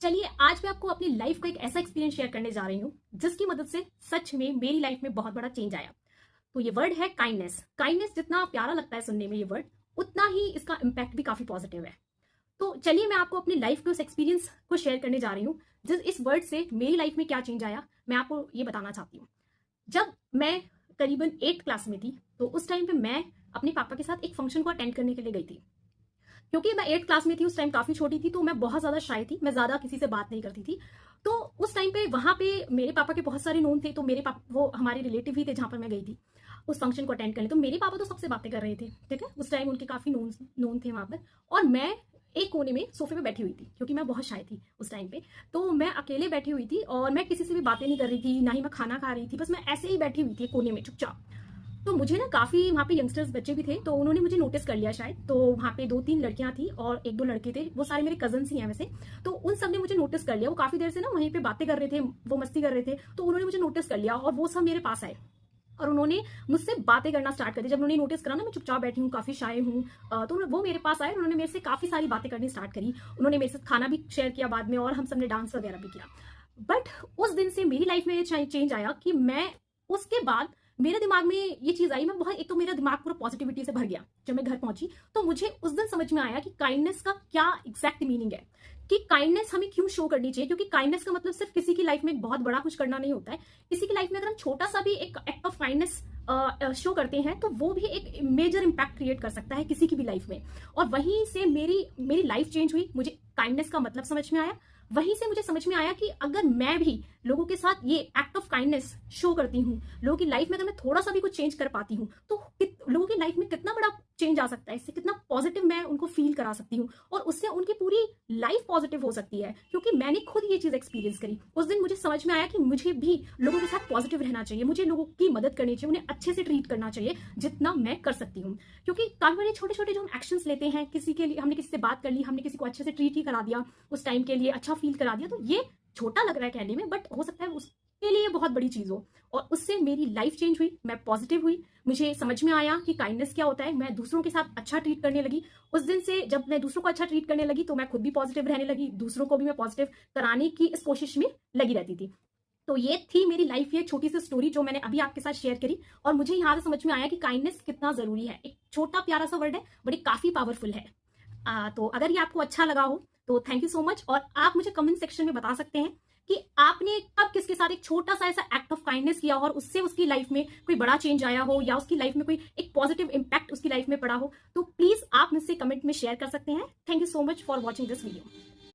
चलिए आज मैं आपको अपनी लाइफ का एक ऐसा एक्सपीरियंस शेयर करने जा रही हूँ जिसकी मदद से सच में मेरी लाइफ में बहुत बड़ा चेंज आया। तो ये वर्ड है काइंडनेस। काइंडनेस जितना प्यारा लगता है सुनने में ये वर्ड, उतना ही इसका इम्पैक्ट भी काफी पॉजिटिव है। तो चलिए मैं आपको अपनी लाइफ के उस एक्सपीरियंस को शेयर करने जा रही हूँ जिस इस वर्ड से मेरी लाइफ में क्या चेंज आया, मैं आपको ये बताना चाहती हूँ। जब मैं करीबन 8th क्लास में थी तो उस टाइम पे मैं अपने पापा के साथ एक फंक्शन को अटेंड करने के लिए गई थी। क्योंकि मैं 8th क्लास में थी, उस टाइम काफी छोटी थी, तो मैं बहुत ज्यादा शाय थी, मैं ज्यादा किसी से बात नहीं करती थी। तो उस टाइम पे वहां पे मेरे पापा के बहुत सारे नोन थे, तो मेरे पापा वो हमारे रिलेटिव ही थे जहां पर मैं गई थी उस फंक्शन को अटेंड करने। तो मेरे पापा तो सबसे बातें कर रहे थे, ठीक है, उस टाइम उनके काफी नोन नोन थे वहां पर। और मैं एक कोने में सोफे पे बैठी हुई थी क्योंकि मैं बहुत शाय थी उस टाइम पे। तो मैं अकेले बैठी हुई थी और मैं किसी से भी बातें नहीं कर रही थी, ना ही मैं खाना खा रही थी, बस मैं ऐसे ही बैठी हुई थी कोने में चुपचाप। तो मुझे ना काफी वहाँ पे यंगस्टर्स बच्चे भी थे, तो उन्होंने मुझे नोटिस कर लिया शायद। तो वहाँ पे 2-3 लड़कियां थी और 1-2 लड़के थे, वो सारे मेरे कजन ही हैं वैसे। तो उन सब ने मुझे नोटिस कर लिया, वो काफी देर से ना वहीं पे बातें कर रहे थे, वो मस्ती कर रहे थे, तो उन्होंने मुझे नोटिस कर लिया और वो सब मेरे पास आए और उन्होंने मुझसे बातें करना स्टार्ट कर दी। जब उन्होंने नोटिस करा ना मैं चुपचाप बैठी हूँ, काफी शाय हूँ, तो वो मेरे पास आए और उन्होंने मेरे से काफी सारी बातें करनी स्टार्ट करी। उन्होंने मेरे साथ खाना भी शेयर किया बाद में और हम सबने डांस वगैरह भी किया। बट उस दिन से मेरी लाइफ में ये चेंज आया कि मैं उसके बाद मेरे दिमाग में ये चीज आई, मैं बहुत, एक तो मेरा दिमाग पूरा पॉजिटिविटी से भर गया। जब मैं घर पहुंची तो मुझे उस दिन समझ में आया कि काइंडनेस का क्या एग्जैक्ट मीनिंग है, कि काइंडनेस हमें क्यों शो करनी चाहिए। क्योंकि काइंडनेस का मतलब सिर्फ किसी की लाइफ में बहुत बड़ा कुछ करना नहीं होता है। किसी की लाइफ में अगर हम छोटा सा भी एक एक्ट ऑफ काइंडनेस शो करते हैं तो वो भी एक मेजर इंपैक्ट क्रिएट कर सकता है किसी की भी लाइफ में। और वहीं से मेरी मेरी लाइफ चेंज हुई, मुझे काइंडनेस का मतलब समझ में आया। वहीं से मुझे समझ में आया कि अगर मैं भी लोगों के साथ ये एक्ट ऑफ काइंडनेस शो करती हूँ, लोगों की लाइफ में अगर मैं थोड़ा सा भी कुछ चेंज कर पाती हूँ, तो लोगों की लाइफ में कितना बड़ा चेंज आ सकता है, इससे कितना पॉजिटिव मैं उनको फील करा सकती हूँ और उससे उनकी पूरी लाइफ पॉजिटिव हो सकती है। क्योंकि मैंने खुद ये चीज एक्सपीरियंस करी। उस दिन मुझे समझ में आया कि मुझे भी लोगों के साथ पॉजिटिव रहना चाहिए, मुझे लोगों की मदद करनी चाहिए, उन्हें अच्छे से ट्रीट करना चाहिए जितना मैं कर सकती हूँ। क्योंकि काफी बार छोटे छोटे जो हम एक्शंस लेते हैं, किसी के लिए हमने किसी से बात कर ली, हमने किसी को अच्छे से ट्रीट ही करा दिया, उस टाइम के लिए अच्छा फील करा दिया, तो ये छोटा लग रहा है कहने में, बट हो सकता है उसके लिए बहुत बड़ी चीज हो। और उससे मेरी लाइफ चेंज हुई, मैं पॉजिटिव हुई, मुझे समझ में आया कि काइंडनेस क्या होता है। मैं दूसरों के साथ अच्छा ट्रीट करने लगी। उस दिन से जब मैं दूसरों को अच्छा ट्रीट करने लगी तो मैं खुद भी पॉजिटिव रहने लगी, दूसरों को भी मैं पॉजिटिव कराने की इस कोशिश में लगी रहती थी। तो ये थी मेरी लाइफ की एक छोटी सी स्टोरी जो मैंने अभी आपके साथ शेयर करी। और मुझे यहाँ से समझ में आया कि काइंडनेस कितना जरूरी है। एक छोटा प्यारा सा वर्ड है, बट ये काफी पावरफुल है। तो अगर ये आपको अच्छा लगा हो तो थैंक यू सो मच। और आप मुझे कमेंट सेक्शन में बता सकते हैं कि आपने कब किसके साथ एक छोटा सा ऐसा एक्ट ऑफ काइंडनेस किया हो और उससे उसकी लाइफ में कोई बड़ा चेंज आया हो, या उसकी लाइफ में कोई एक पॉजिटिव इंपैक्ट उसकी लाइफ में पड़ा हो। तो प्लीज आप मुझसे कमेंट में शेयर कर सकते हैं। Thank you so much for watching this video.